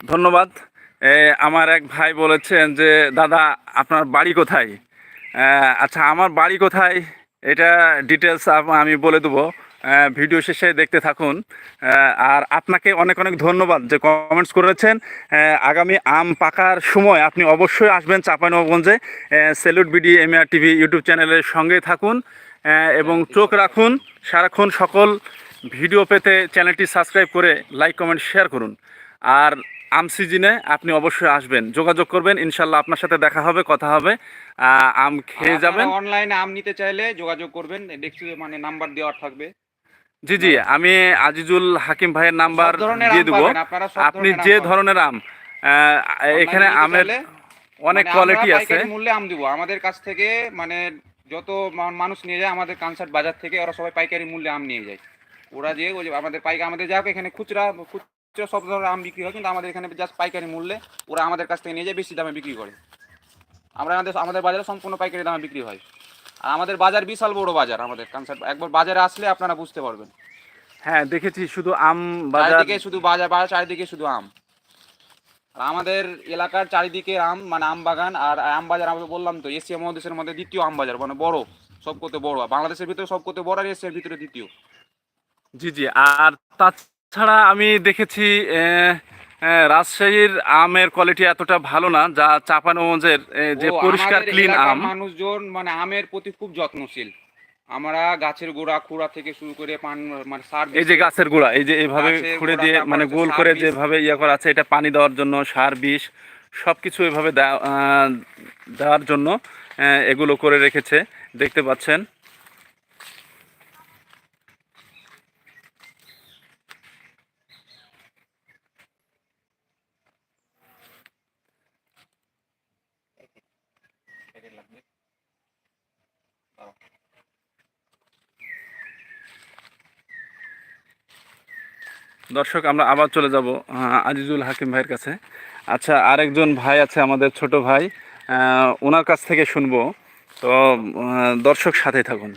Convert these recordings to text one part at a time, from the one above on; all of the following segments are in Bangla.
ধন্যবাদ। আমার এক ভাই বলেছেন যে দাদা আপনার বাড়ি কোথায়? আচ্ছা, আমার বাড়ি কোথায় এটা ডিটেলস আমি বলে দেবো। ভিডিও শেষে দেখতে থাকুন। আর আপনাকে অনেক অনেক ধন্যবাদ যে কমেন্টস করেছেন। আগামী আম পাকার সময় আপনি অবশ্যই আসবেন চাঁপাইনবাবগঞ্জে। Salute BD MR TV YouTube চ্যানেলের সঙ্গে থাকুন এবং চোখ রাখুন সারাক্ষণ সকল ভিডিও পেতে চ্যানেলটি সাবস্ক্রাইব করে লাইক কমেন্ট শেয়ার করুন। আর আম সিজনে আপনি অবশ্যই আসবেন, যোগাযোগ করবেন, ইনশাল্লাহ আপনার সাথে দেখা হবে, কথা হবে, আম খেয়ে যাবেন। অনলাইনে আম নিতে চাইলে যোগাযোগ করবেন, দেখছি মানে নাম্বার দেওয়া থাকবে। জি জি, আমি আজিজুল হাকিম ভাইয়ের নাম্বার দিয়ে দেবো। আপনি যে ধরনের ধরনের আম, এখানে আমের অনেক কোয়ালিটি আছে। মূল্যে আম দিব আমাদের কাছ থেকে, মানে যত মানুষ নিয়ে যায় আমাদের কানসার্ট বাজার থেকে, ওরা সবাই পাইকারি মূল্যে আম নিয়ে যায়। ওরা যে ওই যে আমাদের আমাদের যাক এখানে খুচরা সব ধরনের আম বিক্রি হয়, কিন্তু আমাদের এখানে জাস্ট পাইকারি মূল্যে ওরা আমাদের কাছ থেকে নিয়ে যায়, বেশি দামে বিক্রি করে। আমাদের বাজারে সম্পূর্ণ পাইকারি দামে বিক্রি হয়। আর আমাদের বাজার বিশাল বড় বাজার, আমাদের কানসার্ট একবার বাজারে আসলে আপনারা বুঝতে পারবেন। হ্যাঁ, দেখেছি শুধু আম বাজার, চারিদিকে শুধু বাজার, চারিদিকে শুধু আম। আর আমাদের এলাকার চারিদিকে আম, মানে আম বাগান আর আম বাজার। আমি বললাম তো, এশিয়া মহাদেশের মধ্যে দ্বিতীয় আম বাজার, মানে বড়, সবকতে বড়। বাংলাদেশের ভিতরে সবকতে বড়, আর এশিয়ার ভিতরে দ্বিতীয়। জি জি। আর তাছাড়া আমি দেখেছি রাজশাহীর আমের কোয়ালিটি এতটা ভালো না, যা চাঁপাইনবাবগঞ্জের যে পরিষ্কার ক্লিন আম। মানুষজন মানে আমের প্রতি খুব যত্নশীল। আমরা গাছের গোড়া খুঁড়া থেকে শুরু করে মানে সার, এই যে গাছের গোড়া, এই যে এইভাবে খুঁড়ে দিয়ে মানে গোল করে যেভাবে ইয়ে করা আছে, এটা পানি দেওয়ার জন্য, সার বিষ সব কিছু এভাবে দেওয়ার জন্য এগুলো করে রেখেছে, দেখতে পাচ্ছেন। দর্শক, আমরা আবার চলে যাব আজিজুল হাকিম ভাইয়ের কাছে। আচ্ছা, আরেকজন ভাই আছে আমাদের ছোট ভাই, ওনার কাছ থেকে শুনবো। তো দর্শক সাথে থাকুন।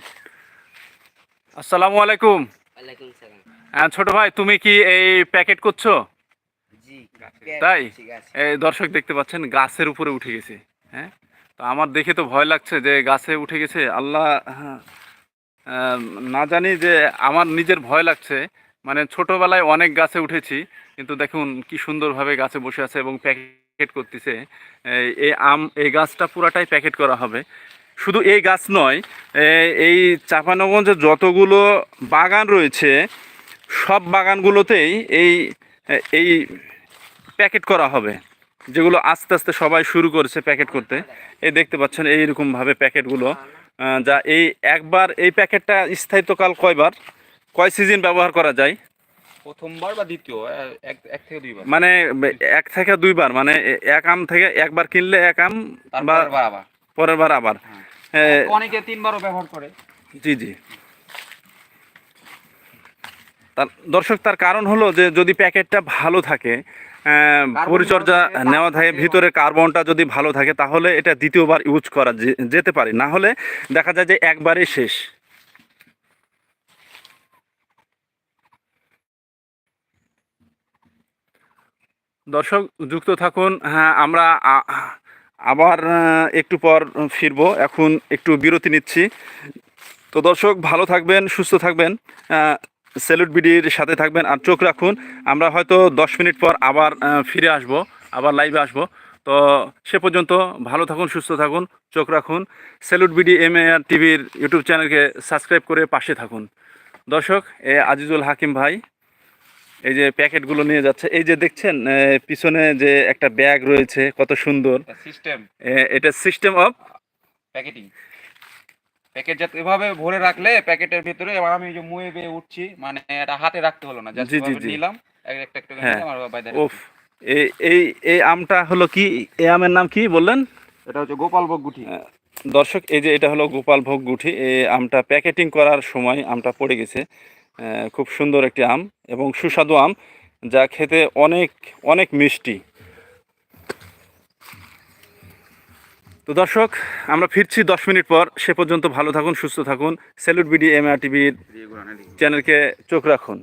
আসসালামু আলাইকুম। ছোট ভাই, তুমি কি এই প্যাকেট করছো? তাই এই দর্শক দেখতে পাচ্ছেন গাছের উপরে উঠে গেছে। হ্যাঁ, তো আমার দেখে তো ভয় লাগছে যে গাছে উঠে গেছে। আল্লাহ, না জানি যে আমার নিজের ভয় লাগছে। মানে ছোটোবেলায় অনেক গাছে উঠেছি, কিন্তু দেখুন কি সুন্দরভাবে গাছে বসে আছে এবং প্যাকেট করতেছে। এই গাছটা পুরাটাই প্যাকেট করা হবে। শুধু এই গাছ নয়, এই চাঁপাইনবাবগঞ্জে যতগুলো বাগান রয়েছে সব বাগানগুলোতেই এই এই প্যাকেট করা হবে, যেগুলো আস্তে আস্তে সবাই শুরু করেছে প্যাকেট করতে। এই দেখতে পাচ্ছেন এইরকমভাবে প্যাকেটগুলো, যা একবার এই প্যাকেটটা স্থায়িত্বকাল কয় সিজন ব্যবহার করা যায়? প্রথমবার বা দ্বিতীয়, এক থেকে দুইবার, মানে এক থেকে দুইবার, মানে এক আম থেকে একবার কিনলে এক আম, বা পরের বার আবার। অনেকে তিনবারও ব্যবহার করে। জি জি। দর্শক, তার কারণ হলো যে যদি প্যাকেটটা ভালো থাকে, পরিচর্যা নেওয়া থাকে, ভিতরে কার্বনটা যদি ভালো থাকে, তাহলে এটা দ্বিতীয়বার ইউজ করা যেতে পারে। না হলে দেখা যায় যে একবারে শেষ। দর্শক যুক্ত থাকুন। হ্যাঁ, আমরা আবার একটু পর ফিরবো, এখন একটু বিরতি নিচ্ছি। তো দর্শক, ভালো থাকবেন, সুস্থ থাকবেন, স্যালুট বিডির সাথে থাকবেন, আর চোখ রাখুন। আমরা হয়তো 10 মিনিট পর আবার ফিরে আসব, আবার লাইভে আসব। তো সে পর্যন্ত ভালো থাকুন, সুস্থ থাকুন, চোখ রাখুন। স্যালুট বিডি এমআর টিভির ইউটিউব চ্যানেলকে সাবস্ক্রাইব করে পাশে থাকুন। দর্শক, আজিজুল হাকিম ভাই এই যে প্যাকেটগুলো নিয়ে যাচ্ছে। এই যে দেখছেন পিছনে যে একটা ব্যাগ রয়েছে, কত সুন্দর সিস্টেম। এটা সিস্টেম অফ প্যাকেটিং। প্যাকেট যাতে এভাবে ভরে রাখলে প্যাকেটের ভিতরে, এবার আমি যে মুয়ে বেয়ে উঠছি, মানে এটা হাতে রাখতে হলো না, জাস্ট এভাবে নিলাম একটা একটা করে নিলাম আর বাইরে। ওফ, এই এই এই আমটা হলো কি, এই আমের নাম কি বললেন? এটা হচ্ছে গোপালভোগ গুটি। দর্শক, এই যে এটা হলো গোপালভোগ গুটি। এই আমটা প্যাকেটিং করার সময় আমটা পড়ে গেছে। খুব সুন্দর একটি আম এবং সুস্বাদু আম, যা খেতে অনেক অনেক মিষ্টি। তো দর্শক, আমরা ফিরছি 10 মিনিট পর। সে পর্যন্ত ভালো থাকুন, সুস্থ থাকুন। স্যালুট বিডি এমআর টিভির চ্যানেলকে চোখ রাখুন।